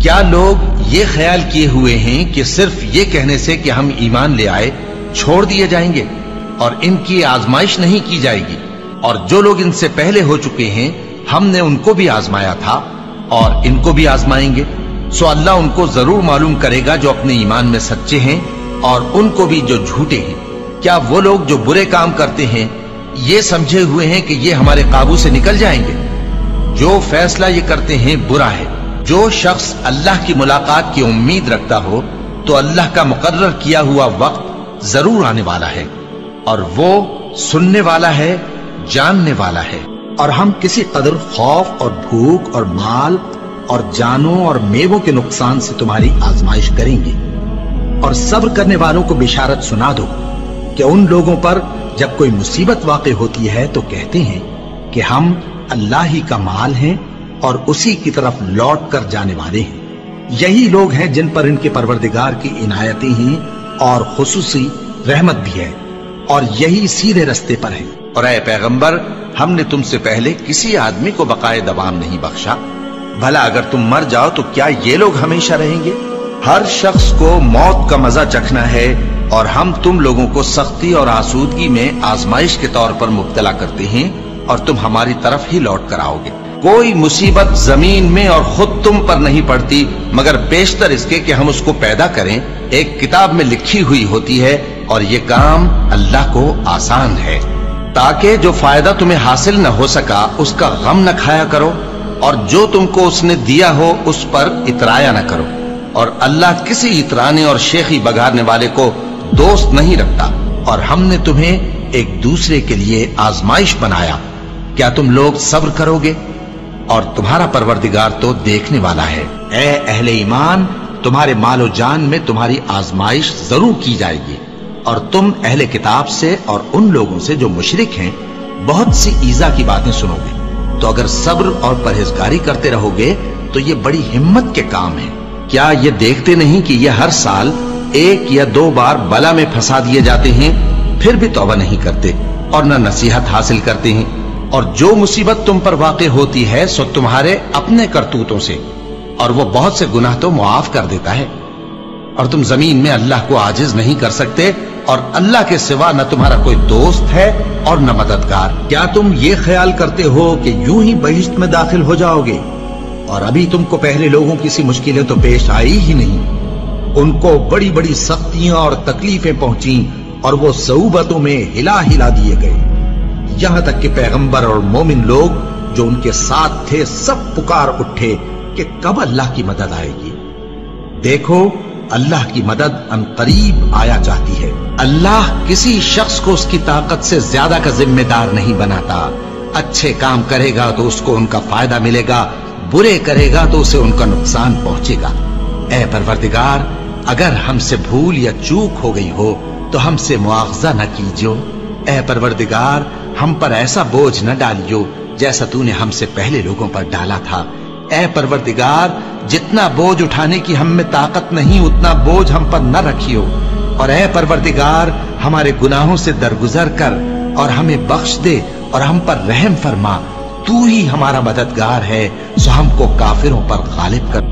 کیا لوگ یہ خیال کیے ہوئے ہیں کہ صرف یہ کہنے سے کہ ہم ایمان لے آئے چھوڑ دیے جائیں گے اور ان کی آزمائش نہیں کی جائے گی؟ اور جو لوگ ان سے پہلے ہو چکے ہیں ہم نے ان کو بھی آزمایا تھا اور ان کو بھی آزمائیں گے، سو اللہ ان کو ضرور معلوم کرے گا جو اپنے ایمان میں سچے ہیں اور ان کو بھی جو جھوٹے ہیں۔ کیا وہ لوگ جو برے کام کرتے ہیں یہ سمجھے ہوئے ہیں کہ یہ ہمارے قابو سے نکل جائیں گے؟ جو فیصلہ یہ کرتے ہیں برا ہے۔ جو شخص اللہ کی ملاقات کی امید رکھتا ہو تو اللہ کا مقرر کیا ہوا وقت ضرور آنے والا ہے، اور وہ سننے والا ہے، جاننے والا ہے۔ اور ہم کسی قدر خوف اور بھوک اور مال اور جانوں اور میووں کے نقصان سے تمہاری آزمائش کریں گے، اور صبر کرنے والوں کو بشارت سنا دو کہ ان لوگوں پر جب کوئی مصیبت واقع ہوتی ہے تو کہتے ہیں کہ ہم اللہ ہی کا مال ہیں اور اسی کی طرف لوٹ کر جانے والے ہیں۔ یہی لوگ ہیں جن پر ان کے پروردگار کی عنایتیں ہیں اور خصوصی رحمت بھی ہے، اور یہی سیدھے رستے پر ہیں۔ اور اے پیغمبر، ہم نے تم سے پہلے کسی آدمی کو بقائے دوام نہیں بخشا، بھلا اگر تم مر جاؤ تو کیا یہ لوگ ہمیشہ رہیں گے؟ ہر شخص کو موت کا مزہ چکھنا ہے، اور ہم تم لوگوں کو سختی اور آسودگی میں آزمائش کے طور پر مبتلا کرتے ہیں، اور تم ہماری طرف ہی لوٹ کر آؤ گے۔ کوئی مصیبت زمین میں اور خود تم پر نہیں پڑتی مگر بیشتر اس کے کہ ہم اس کو پیدا کریں ایک کتاب میں لکھی ہوئی ہوتی ہے، اور یہ کام اللہ کو آسان ہے، تاکہ جو فائدہ تمہیں حاصل نہ ہو سکا اس کا غم نہ کھایا کرو، اور جو تم کو اس نے دیا ہو اس پر اترایا نہ کرو۔ اور اللہ کسی اترانے اور شیخی بگارنے والے کو دوست نہیں رکھتا۔ اور ہم نے تمہیں ایک دوسرے کے لیے آزمائش بنایا، کیا تم لوگ صبر کرو گے؟ اور تمہارا پروردگار تو دیکھنے والا ہے۔ اے اہل ایمان، تمہارے مال و جان میں تمہاری آزمائش ضرور کی جائے گی، اور تم اہل کتاب سے اور ان لوگوں سے جو مشرک ہیں بہت سی ایذا کی باتیں سنو گے، تو اگر صبر اور پرہیزگاری کرتے رہو گے تو یہ بڑی ہمت کے کام ہے۔ کیا یہ دیکھتے نہیں کہ یہ ہر سال 1 یا 2 بار بلا میں پھنسا دیے جاتے ہیں، پھر بھی توبہ نہیں کرتے اور نہ نصیحت حاصل کرتے ہیں؟ اور جو مصیبت تم پر واقع ہوتی ہے سو تمہارے اپنے کرتوتوں سے، اور وہ بہت سے گناہ تو معاف کر دیتا ہے۔ اور تم زمین میں اللہ کو عاجز نہیں کر سکتے، اور اللہ کے سوا نہ تمہارا کوئی دوست ہے اور نہ مددگار۔ کیا تم یہ خیال کرتے ہو کہ یوں ہی بہشت میں داخل ہو جاؤ گے، اور ابھی تم کو پہلے لوگوں کی سی مشکلیں تو پیش آئی ہی نہیں؟ ان کو بڑی بڑی سختیاں اور تکلیفیں پہنچیں، اور وہ صعوبتوں میں ہلا ہلا دیے گئے، یہاں تک کہ پیغمبر اور مومن لوگ جو ان کے ساتھ تھے سب پکار اٹھے کہ کب اللہ کی مدد آئے گی۔ دیکھو، اللہ کی مدد ان قریب آیا چاہتی ہے۔ اللہ کسی شخص کو اس کی طاقت سے زیادہ کا ذمہ دار نہیں بناتا۔ اچھے کام کرے گا تو اس کو ان کا فائدہ ملے گا، برے کرے گا تو اسے ان کا نقصان پہنچے گا۔ اے پروردگار، اگر ہم سے بھول یا چوک ہو گئی ہو تو ہم سے مواخذہ نہ کیجو۔ اے پروردگار، ہم پر ایسا بوجھ نہ ڈالیو جیسا تو نے ہم سے پہلے لوگوں پر ڈالا تھا۔ اے پروردگار، جتنا بوجھ اٹھانے کی ہم میں طاقت نہیں اتنا بوجھ ہم پر نہ رکھیو، اور اے پروردگار، ہمارے گناہوں سے درگزر کر اور ہمیں بخش دے اور ہم پر رحم فرما۔ تو ہی ہمارا مددگار ہے، سو ہم کو کافروں پر غالب کر۔